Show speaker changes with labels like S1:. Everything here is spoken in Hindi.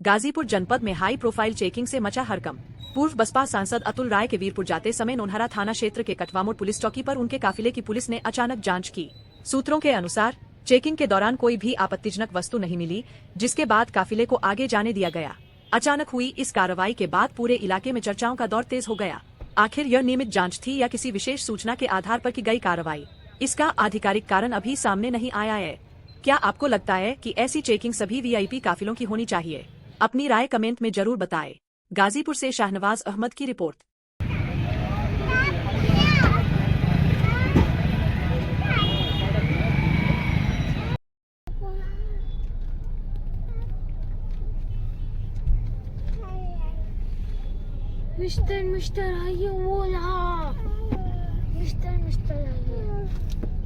S1: गाजीपुर जनपद में हाई प्रोफाइल चेकिंग से मचा हड़कंप। पूर्व बसपा सांसद अतुल राय के वीरपुर जाते समय नोनहरा थाना क्षेत्र के कटवामोड़ पुलिस चौकी पर उनके काफिले की पुलिस ने अचानक जांच की। सूत्रों के अनुसार चेकिंग के दौरान कोई भी आपत्तिजनक वस्तु नहीं मिली, जिसके बाद काफिले को आगे जाने दिया गया। अचानक हुई इस कार्रवाई के बाद पूरे इलाके में चर्चाओं का दौर तेज हो गया। आखिर यह नियमित जांच थी या किसी विशेष सूचना के आधार पर की गई कार्रवाई? इसका आधिकारिक कारण अभी सामने नहीं आया है। क्या आपको लगता है कि ऐसी चेकिंग सभी वीआईपी काफिलों की होनी चाहिए? अपनी राय कमेंट में जरूर बताएं। गाजीपुर से शाहनवाज अहमद की रिपोर्ट।
S2: मिस्टर आइए, वो यहाँ मिस्टर आइए।